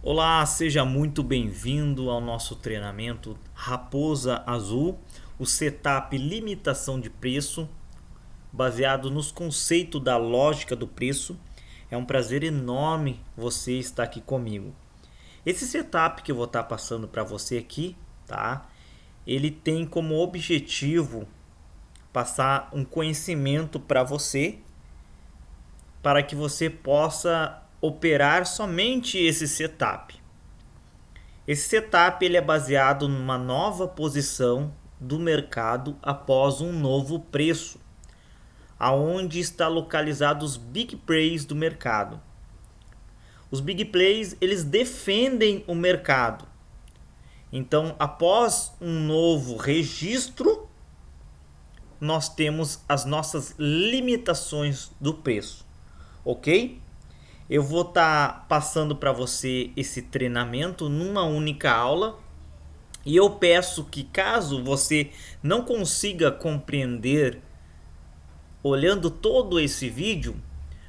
Olá, seja muito bem-vindo ao nosso treinamento Raposa Azul, o setup limitação de preço, baseado nos conceitos da lógica do preço. É um prazer enorme você estar aqui comigo. Esse setup que eu vou estar passando para você aqui, tá? Ele tem como objetivo passar um conhecimento para você, para que você possa operar somente esse setup. Esse setup ele é baseado numa nova posição do mercado após um novo preço, aonde está localizado os big plays do mercado. Os big plays eles defendem o mercado. Então, após um novo registro, nós temos as nossas limitações do preço, ok? Eu vou estar passando para você esse treinamento numa única aula. E eu peço que, caso você não consiga compreender olhando todo esse vídeo,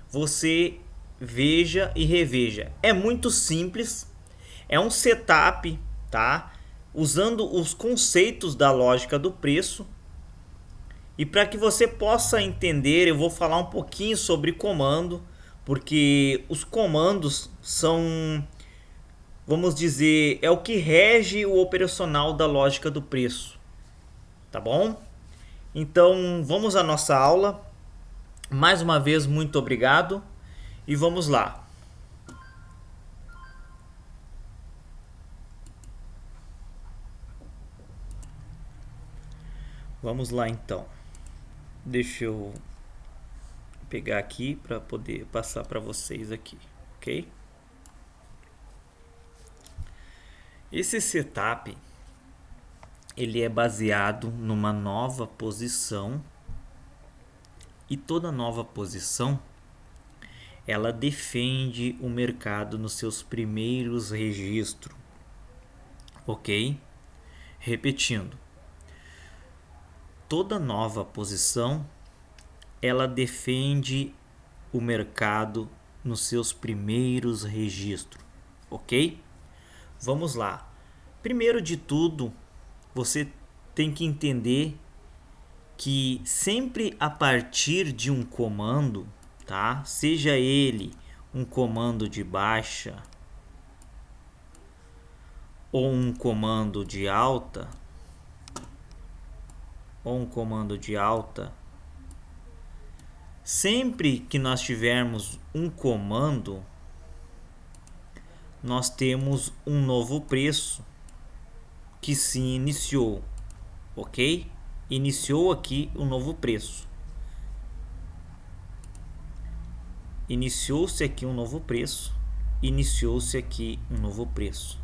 você veja e reveja. É muito simples, é um setup, tá? Usando os conceitos da lógica do preço. E para que você possa entender, eu vou falar um pouquinho sobre comando, porque os comandos são, vamos dizer, é o que rege o operacional da lógica do preço, tá bom? Então vamos à nossa aula. Mais uma vez, muito obrigado e vamos lá. Vamos lá então. Deixa eu pegar aqui para poder passar para vocês aqui, ok? Esse setup ele é baseado numa nova posição e toda nova posição ela defende o mercado nos seus primeiros registros, ok? Repetindo, toda nova posição ela defende o mercado nos seus primeiros registros, ok? Vamos lá. Primeiro de tudo, você tem que entender que sempre a partir de um comando, tá? Seja ele um comando de baixa ou um comando de alta, sempre que nós tivermos um comando, nós temos um novo preço que se iniciou, ok? Iniciou aqui um novo preço. Iniciou-se aqui um novo preço. Iniciou-se aqui um novo preço.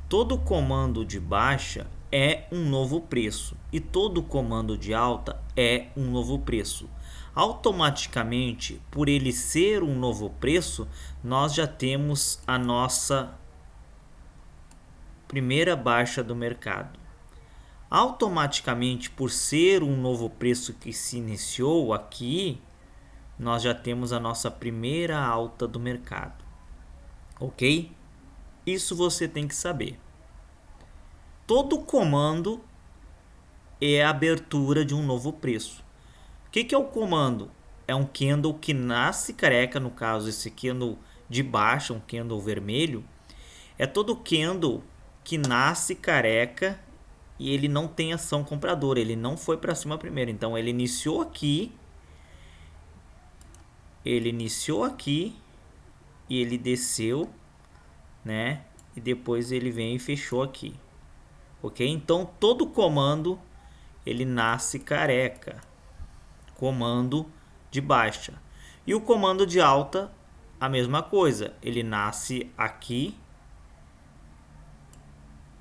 Todo comando de baixa é um novo preço e todo comando de alta é um novo preço. Automaticamente, por ele ser um novo preço, nós já temos a nossa primeira baixa do mercado. Automaticamente, por ser um novo preço que se iniciou aqui, nós já temos a nossa primeira alta do mercado, ok? Isso você tem que saber. Todo comando é a abertura de um novo preço. O que é o comando? É um candle que nasce careca, no caso esse candle de baixo, um candle vermelho. É todo candle que nasce careca e ele não tem ação compradora, ele não foi para cima primeiro. Então ele iniciou aqui e ele desceu, né? E depois ele vem e fechou aqui, ok? Então todo comando ele nasce careca, comando de baixa. E o comando de alta, a mesma coisa, ele nasce aqui,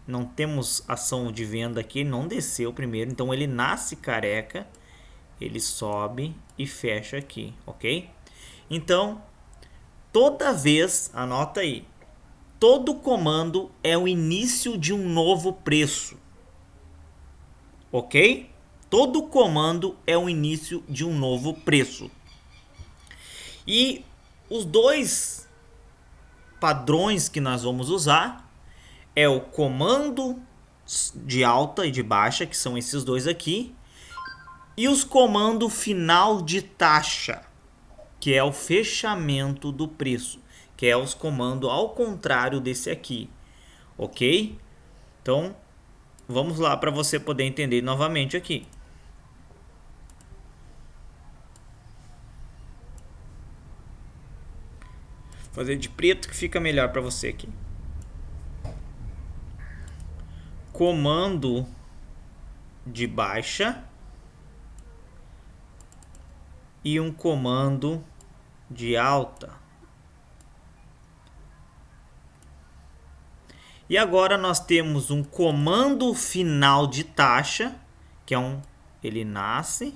não temos ação de venda aqui, ele não desceu primeiro, então ele nasce careca, ele sobe e fecha aqui, ok? Então, toda vez, anota aí, todo comando é o início de um novo preço, ok? Todo comando é o início de um novo preço. E os dois padrões que nós vamos usar é o comando de alta e de baixa, que são esses dois aqui, e os comandos final de taxa, que é o fechamento do preço, que é os comandos ao contrário desse aqui, ok? Então, vamos lá para você poder entender novamente aqui. Vou fazer de preto que fica melhor para você aqui. Comando de baixa e um comando de alta. E agora nós temos um comando final de taxa, que é ele nasce,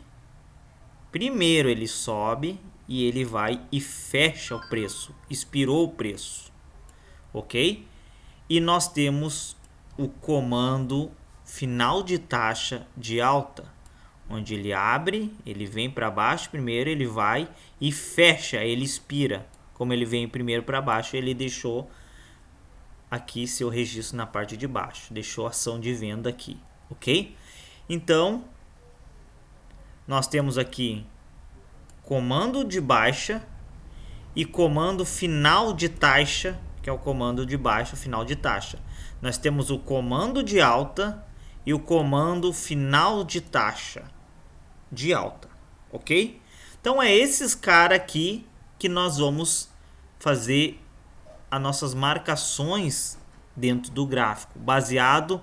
primeiro ele sobe e ele vai e fecha o preço, expirou o preço, ok? E nós temos o comando final de taxa de alta, onde ele abre, ele vem para baixo primeiro, ele vai e fecha, ele expira. Como ele vem primeiro para baixo, ele deixou aqui seu registro na parte de baixo, deixou a ação de venda aqui, ok? Então, nós temos aqui comando de baixa e comando final de taxa, que é o comando de baixa, final de taxa. Nós temos o comando de alta e o comando final de taxa de alta, ok? Então é esses caras aqui que nós vamos fazer as nossas marcações dentro do gráfico, baseado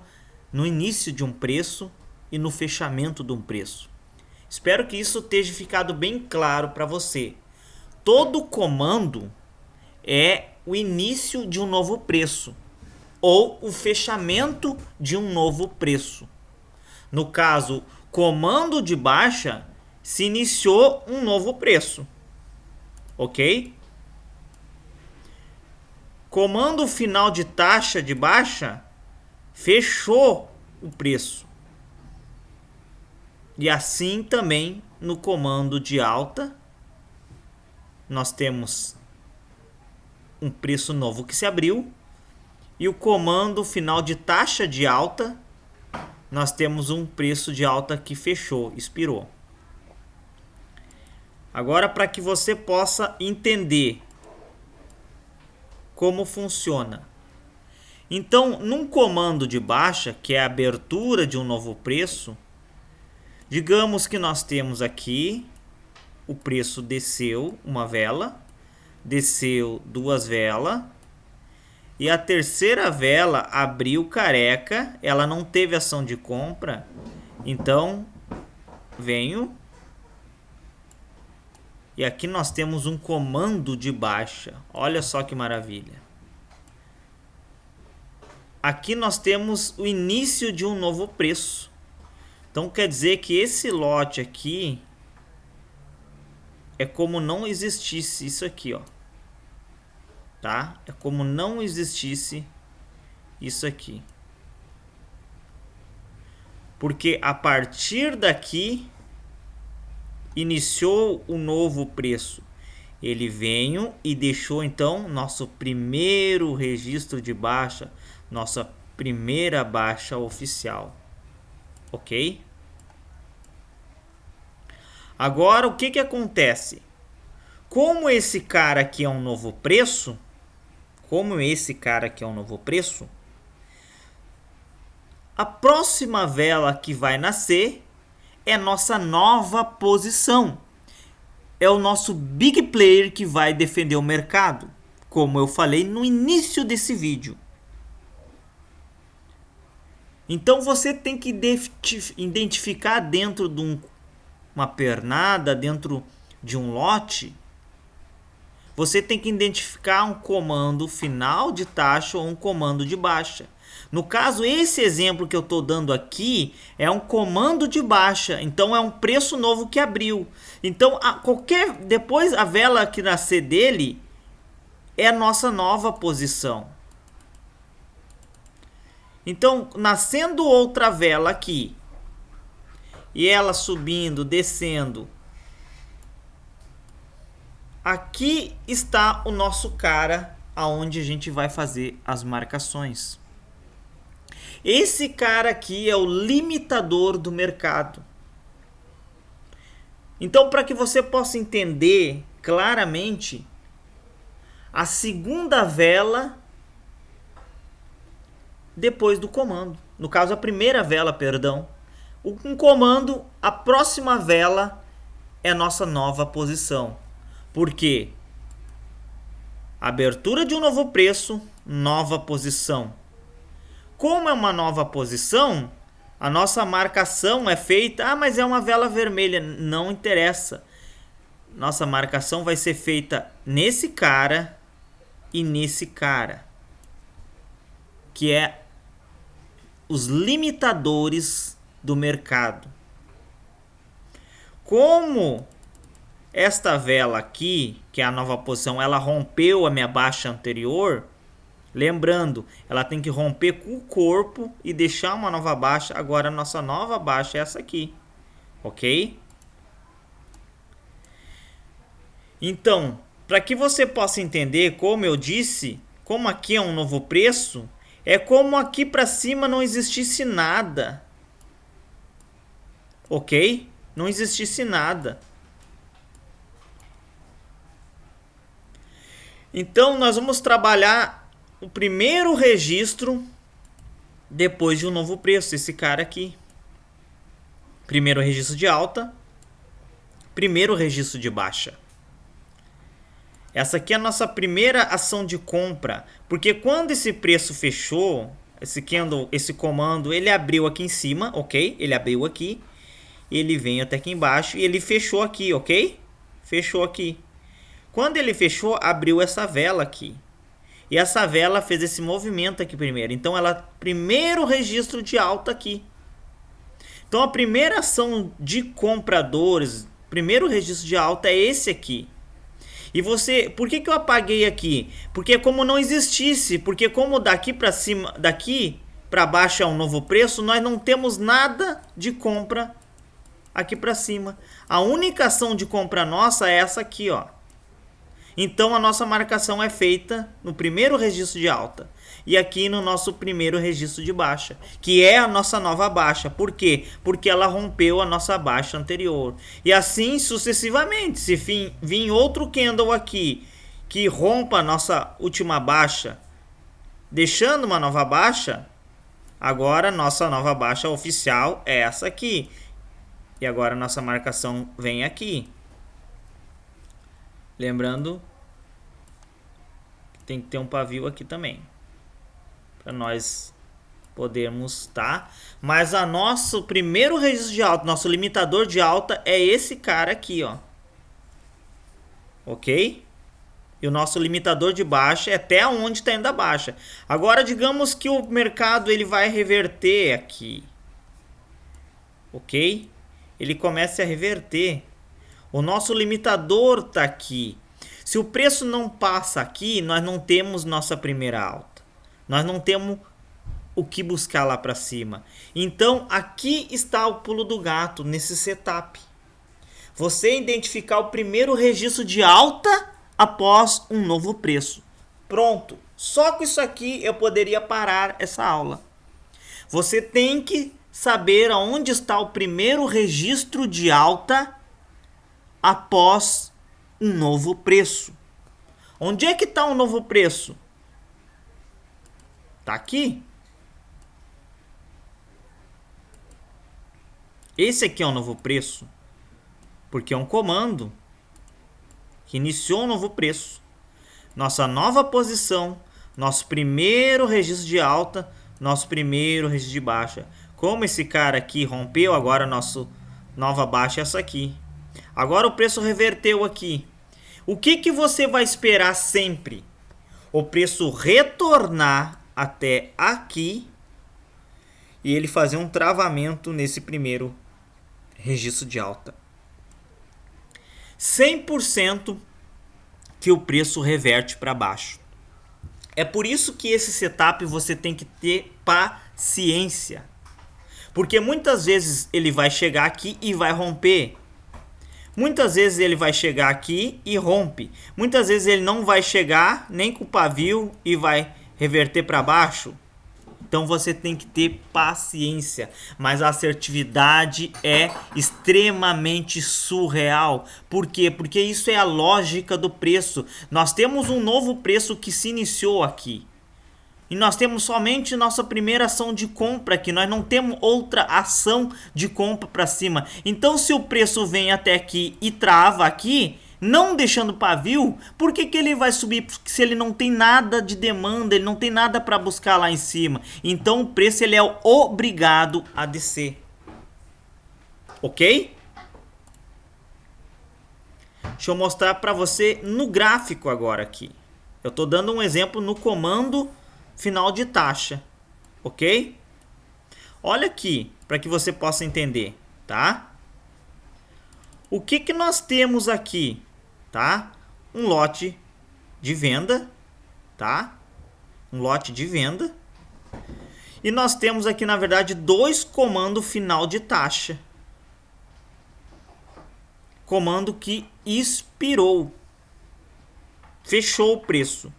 no início de um preço e no fechamento de um preço. Espero que isso tenha ficado bem claro para você. Todo comando é o início de um novo preço ou o fechamento de um novo preço. No caso, comando de baixa, se iniciou um novo preço, ok? Comando final de taxa de baixa, fechou o preço. E assim também no comando de alta, nós temos um preço novo que se abriu. E o comando final de taxa de alta, nós temos um preço de alta que fechou, expirou. Agora, para que você possa entender como funciona. Então, num comando de baixa, que é a abertura de um novo preço, digamos que nós temos aqui o preço desceu uma vela, desceu duas velas, e a terceira vela abriu careca, ela não teve ação de compra, então venho e aqui nós temos um comando de baixa. Olha só que maravilha. Aqui nós temos o início de um novo preço. Então quer dizer que esse lote aqui é como não existisse isso aqui, ó. Tá? É como não existisse isso aqui. Porque a partir daqui iniciou o novo preço. Ele veio e deixou então nosso primeiro registro de baixa, nossa primeira baixa oficial. Ok? Agora o que acontece? Como esse cara aqui é um novo preço, a próxima vela que vai nascer é nossa nova posição. É o nosso big player que vai defender o mercado, como eu falei no início desse vídeo. Então você tem que identificar dentro de uma pernada, dentro de um lote, você tem que identificar um comando final de taxa ou um comando de baixa. No caso, esse exemplo que eu estou dando aqui é um comando de baixa, então é um preço novo que abriu. Então, depois a vela que nascer dele é a nossa nova posição. Então, nascendo outra vela aqui, e ela subindo, descendo, aqui está o nosso cara aonde a gente vai fazer as marcações. Esse cara aqui é o limitador do mercado. Então, para que você possa entender claramente, a segunda vela depois do comando. No caso, a primeira vela, perdão. Um comando, a próxima vela é a nossa nova posição. Por quê? Abertura de um novo preço, nova posição. Como é uma nova posição, a nossa marcação é feita... mas é uma vela vermelha. Não interessa. Nossa marcação vai ser feita nesse cara e nesse cara. Que é os limitadores do mercado. Como esta vela aqui, que é a nova posição, ela rompeu a minha baixa anterior... Lembrando, ela tem que romper com o corpo e deixar uma nova baixa. Agora, a nossa nova baixa é essa aqui. Ok? Então, para que você possa entender, como eu disse, como aqui é um novo preço, é como aqui para cima não existisse nada. Ok? Não existisse nada. Então, nós vamos trabalhar o primeiro registro depois de um novo preço, esse cara aqui. Primeiro registro de alta, primeiro registro de baixa. Essa aqui é a nossa primeira ação de compra, porque quando esse preço fechou, esse candle, esse comando, ele abriu aqui em cima, ok? Ele abriu aqui, ele veio até aqui embaixo e ele fechou aqui, ok? Fechou aqui. Quando ele fechou, abriu essa vela aqui. E essa vela fez esse movimento aqui primeiro. Então, ela primeiro registro de alta aqui. Então, a primeira ação de compradores, primeiro registro de alta é esse aqui. E você, por que eu apaguei aqui? Porque como não existisse, porque como daqui para cima, daqui para baixo é um novo preço, nós não temos nada de compra aqui para cima. A única ação de compra nossa é essa aqui, ó. Então, a nossa marcação é feita no primeiro registro de alta e aqui no nosso primeiro registro de baixa, que é a nossa nova baixa. Por quê? Porque ela rompeu a nossa baixa anterior. E assim sucessivamente. Se vir outro candle aqui que rompa a nossa última baixa, deixando uma nova baixa, agora a nossa nova baixa oficial é essa aqui. E agora a nossa marcação vem aqui. Lembrando, tem que ter um pavio aqui também, para nós podermos, tá? Mas a nosso primeiro registro de alta, nosso limitador de alta é esse cara aqui, ó. Ok? E o nosso limitador de baixa é até onde está indo a baixa. Agora, digamos que o mercado ele vai reverter aqui. Ok? Ele começa a reverter. O nosso limitador está aqui. Se o preço não passa aqui, nós não temos nossa primeira alta. Nós não temos o que buscar lá para cima. Então, aqui está o pulo do gato nesse setup. Você identificar o primeiro registro de alta após um novo preço. Pronto. Só com isso aqui eu poderia parar essa aula. Você tem que saber aonde está o primeiro registro de alta após um novo preço. Onde é que está um novo preço? Está aqui. Esse aqui é um novo preço, porque é um comando que iniciou um novo preço. Nossa nova posição, nosso primeiro registro de alta, nosso primeiro registro de baixa. Como esse cara aqui rompeu, agora nossa nova baixa é essa aqui. Agora o preço reverteu aqui. O que você vai esperar sempre? O preço retornar até aqui e ele fazer um travamento nesse primeiro registro de alta. 100% que o preço reverte para baixo. É por isso que esse setup você tem que ter paciência. Porque muitas vezes ele vai chegar aqui e vai romper. Muitas vezes ele vai chegar aqui e rompe. Muitas vezes ele não vai chegar nem com o pavio e vai reverter para baixo. Então você tem que ter paciência, mas a assertividade é extremamente surreal. Por quê? Porque isso é a lógica do preço. Nós temos um novo preço que se iniciou aqui. E nós temos somente nossa primeira ação de compra aqui. Nós não temos outra ação de compra para cima. Então se o preço vem até aqui e trava aqui, não deixando pavio, por que ele vai subir se ele não tem nada de demanda, ele não tem nada para buscar lá em cima? Então o preço ele é obrigado a descer. Ok? Deixa eu mostrar para você no gráfico agora aqui. Eu estou dando um exemplo no comando final de taxa. Ok? Olha aqui para que você possa entender, tá? O que nós temos aqui? Tá? Um lote de venda, tá? Um lote de venda. E nós temos aqui, na verdade, dois comandos final de taxa. Comando que expirou. Fechou o preço.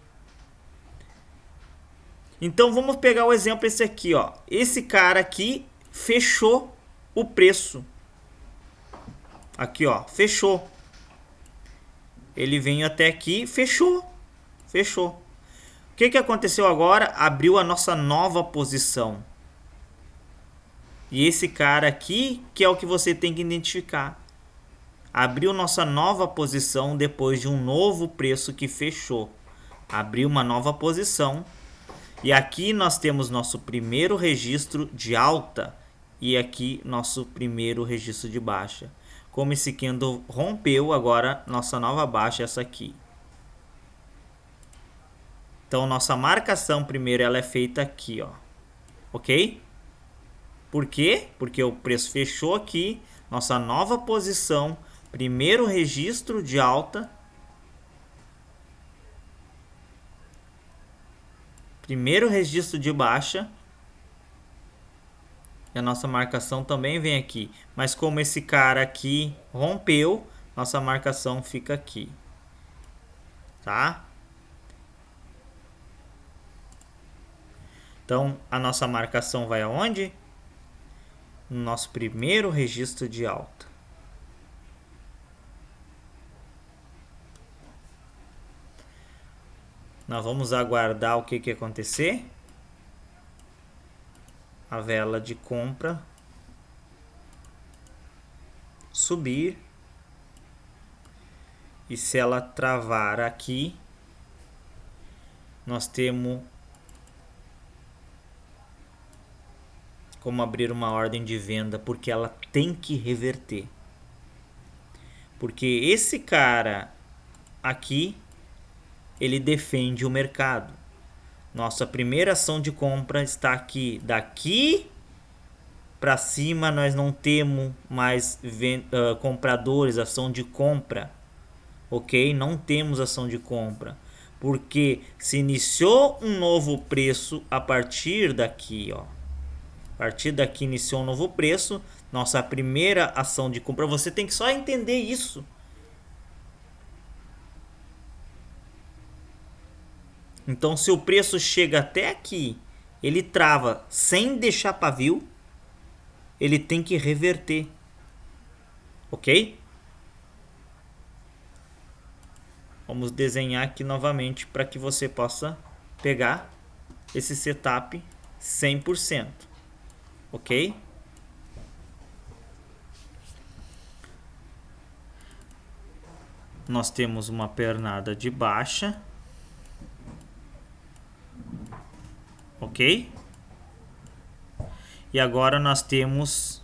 Então vamos pegar o exemplo esse aqui, ó. Esse cara aqui fechou o preço. Aqui, ó, fechou. Ele veio até aqui, fechou. Fechou. O que aconteceu agora? Abriu a nossa nova posição. E esse cara aqui, que é o que você tem que identificar. Abriu nossa nova posição depois de um novo preço que fechou. Abriu uma nova posição. E aqui nós temos nosso primeiro registro de alta. E aqui nosso primeiro registro de baixa. Como esse candle rompeu, agora nossa nova baixa é essa aqui. Então nossa marcação primeiro ela é feita aqui, ó. Ok? Por quê? Porque o preço fechou aqui. Nossa nova posição. Primeiro registro de alta. Primeiro registro de baixa. E a nossa marcação também vem aqui. Mas como esse cara aqui rompeu, nossa marcação fica aqui. Tá? Então, a nossa marcação vai aonde? No nosso primeiro registro de alta. Nós vamos aguardar o que acontecer. A vela de compra subir. E se ela travar aqui, nós temos como abrir uma ordem de venda, porque ela tem que reverter. Porque esse cara aqui, ele defende o mercado. Nossa primeira ação de compra está aqui. Daqui para cima nós não temos mais compradores, ação de compra. Ok? Não temos ação de compra. Porque se iniciou um novo preço a partir daqui, ó. A partir daqui iniciou um novo preço. Nossa primeira ação de compra. Você tem que só entender isso. Então se o preço chega até aqui, ele trava sem deixar pavio, ele tem que reverter. Ok? Vamos desenhar aqui novamente para que você possa pegar esse setup 100%. Ok? Nós temos uma pernada de baixa. Ok? E agora nós temos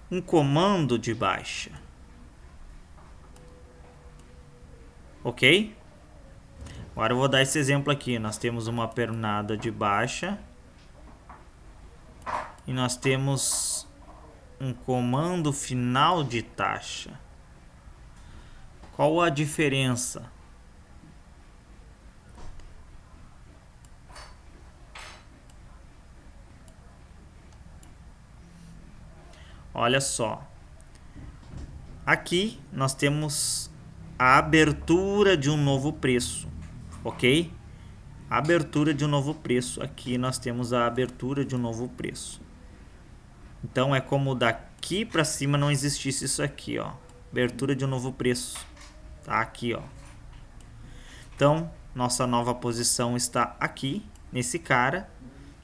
um comando de baixa. Ok? Agora eu vou dar esse exemplo aqui. Nós temos uma pernada de baixa. E nós temos um comando final de taxa. Qual a diferença? Olha só. Aqui nós temos a abertura de um novo preço, ok? Abertura de um novo preço. Aqui nós temos a abertura de um novo preço. Então é como daqui para cima não existisse isso aqui, ó. Abertura de um novo preço. Tá aqui, ó. Então, nossa nova posição está aqui, nesse cara.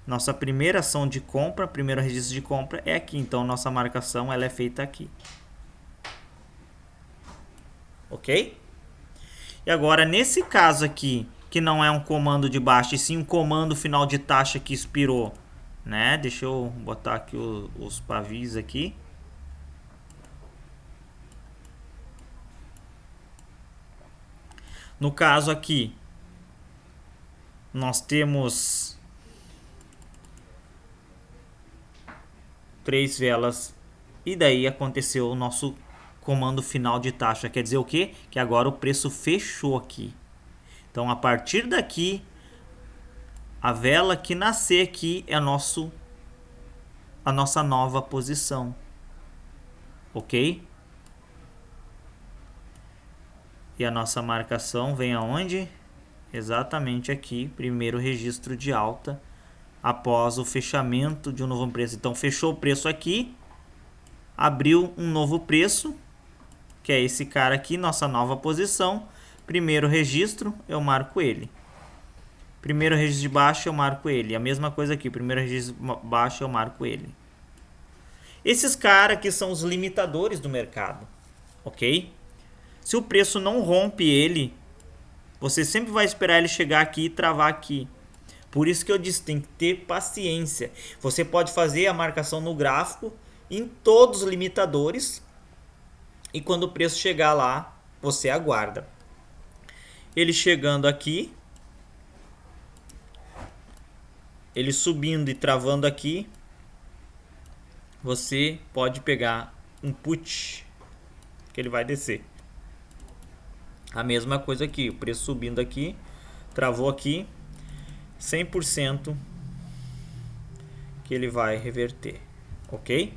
Nossa primeira ação de compra, primeiro registro de compra é aqui. Então, nossa marcação ela é feita aqui. Ok? E agora, nesse caso aqui, que não é um comando de baixa, e sim um comando final de taxa que expirou, né? Deixa eu botar aqui os pavis aqui. No caso aqui, nós temos 3 velas e daí aconteceu o nosso comando final de taxa. Quer dizer o quê? Que agora o preço fechou aqui. Então, a partir daqui, a vela que nascer aqui é a nossa nova posição. Ok? E a nossa marcação vem aonde? Exatamente aqui, primeiro registro de alta após o fechamento de um novo preço. Então, fechou o preço aqui, abriu um novo preço, que é esse cara aqui, nossa nova posição. Primeiro registro, eu marco ele. Primeiro registro de baixa, eu marco ele. A mesma coisa aqui, primeiro registro de baixa, eu marco ele. Esses caras aqui são os limitadores do mercado, ok? Se o preço não rompe ele, você sempre vai esperar ele chegar aqui e travar aqui. Por isso que eu disse, tem que ter paciência. Você pode fazer a marcação no gráfico em todos os limitadores e quando o preço chegar lá, você aguarda. Ele chegando aqui, ele subindo e travando aqui, você pode pegar um put que ele vai descer. A mesma coisa aqui, o preço subindo aqui, travou aqui, 100% que ele vai reverter, ok?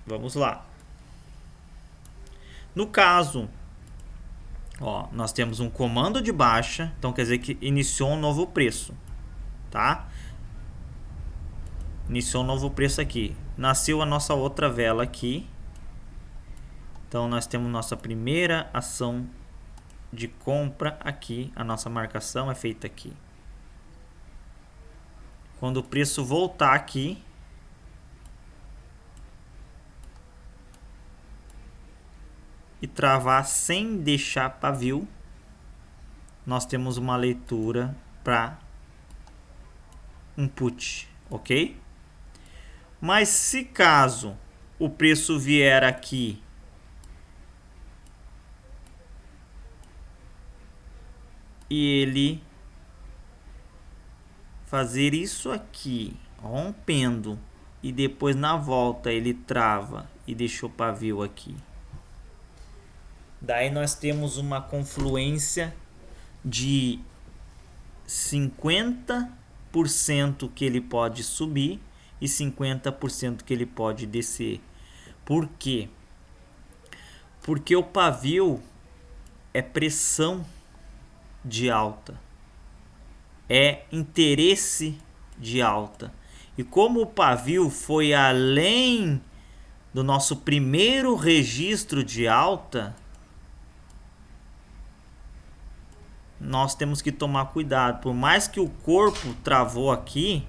Vamos lá. No caso, ó, nós temos um comando de baixa, então quer dizer que iniciou um novo preço, tá? Iniciou um novo preço aqui. Nasceu a nossa outra vela aqui. Então, nós temos nossa primeira ação de compra aqui. A nossa marcação é feita aqui. Quando o preço voltar aqui, e travar sem deixar pavio, nós temos uma leitura para um put, ok? Mas se caso o preço vier aqui e ele fazer isso aqui, rompendo, e depois na volta ele trava e deixou pavio aqui, daí nós temos uma confluência de 50% que ele pode subir e 50% que ele pode descer. Por quê? Porque o pavio é pressão de alta, é interesse de alta. E como o pavio foi além do nosso primeiro registro de alta, nós temos que tomar cuidado. Por mais que o corpo travou aqui,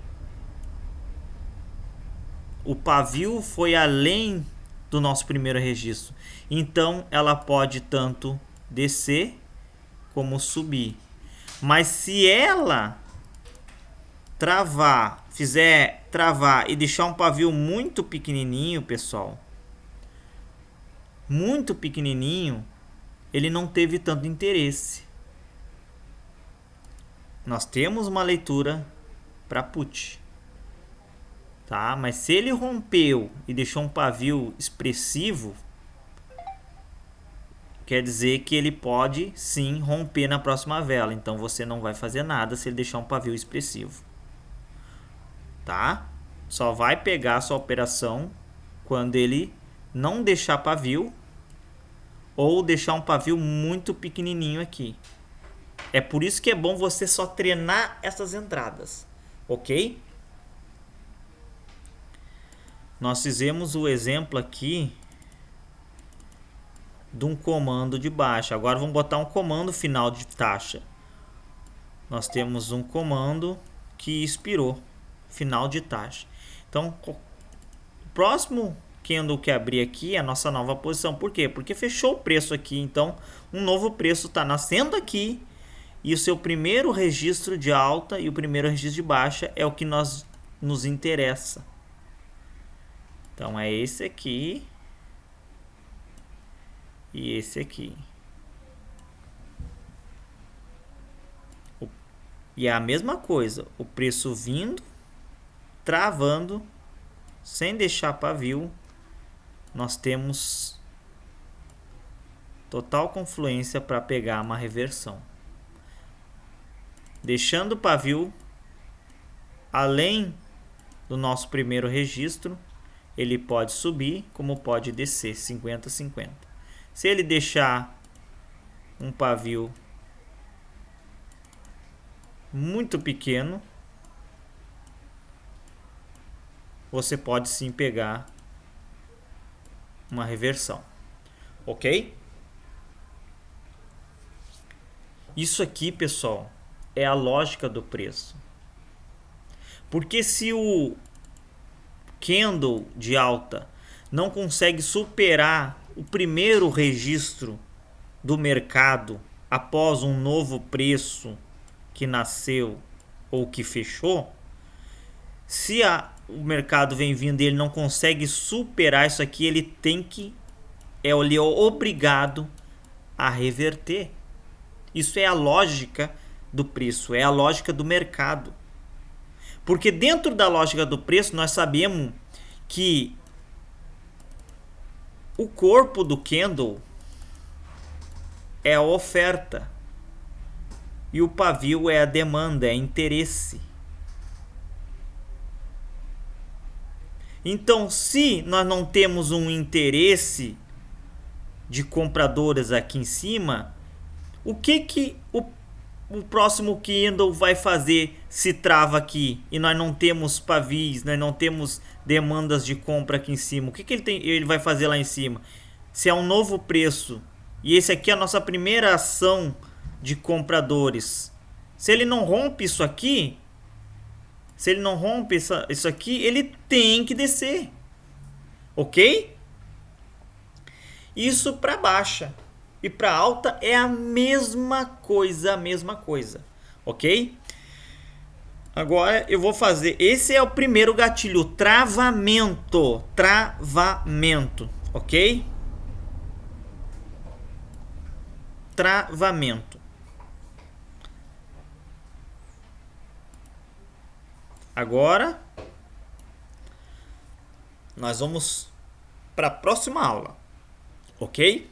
o pavio foi além do nosso primeiro registro. Então, ela pode tanto descer como subir. Mas se ela fizer travar e deixar um pavio muito pequenininho, pessoal, muito pequenininho, ele não teve tanto interesse. Nós temos uma leitura para put, tá? Mas se ele rompeu e deixou um pavio expressivo, quer dizer que ele pode sim romper na próxima vela. Então você não vai fazer nada se ele deixar um pavio expressivo, tá? Só vai pegar a sua operação quando ele não deixar pavio ou deixar um pavio muito pequenininho aqui. É por isso que é bom você só treinar essas entradas, ok? Nós fizemos o exemplo aqui de um comando de baixa. Agora vamos botar um comando final de taxa. Nós temos um comando que expirou, final de taxa. Então, o próximo candle que abrir aqui é a nossa nova posição. Por quê? Porque fechou o preço aqui. Então, um novo preço está nascendo aqui. E o seu primeiro registro de alta e o primeiro registro de baixa é o que nos interessa. Então, é esse aqui e esse aqui. E é a mesma coisa. O preço vindo, travando, sem deixar pavio. Nós temos total confluência para pegar uma reversão. Deixando o pavio além do nosso primeiro registro, ele pode subir como pode descer 50-50. Se ele deixar um pavio muito pequeno, você pode sim pegar uma reversão, ok? Isso aqui, pessoal, é a lógica do preço. Porque se o candle de alta não consegue superar o primeiro registro do mercado após um novo preço que nasceu ou que fechou, se o mercado vem vindo e ele não consegue superar isso aqui, ele é obrigado a reverter. Isso é a lógica do preço, é a lógica do mercado. Porque dentro da lógica do preço, nós sabemos que o corpo do candle é a oferta e o pavio é a demanda, é interesse. Então, se nós não temos um interesse de compradores aqui em cima, o que o próximo candle vai fazer se trava aqui e nós não temos pavios, nós não temos demandas de compra aqui em cima? O que ele vai fazer lá em cima? Se é um novo preço e esse aqui é a nossa primeira ação de compradores, se ele não rompe isso aqui, isso aqui, ele tem que descer, ok? Isso para baixa. E para alta é a mesma coisa, ok? Agora eu vou fazer, esse é o primeiro gatilho, travamento, ok? Travamento. Agora nós vamos para a próxima aula, ok?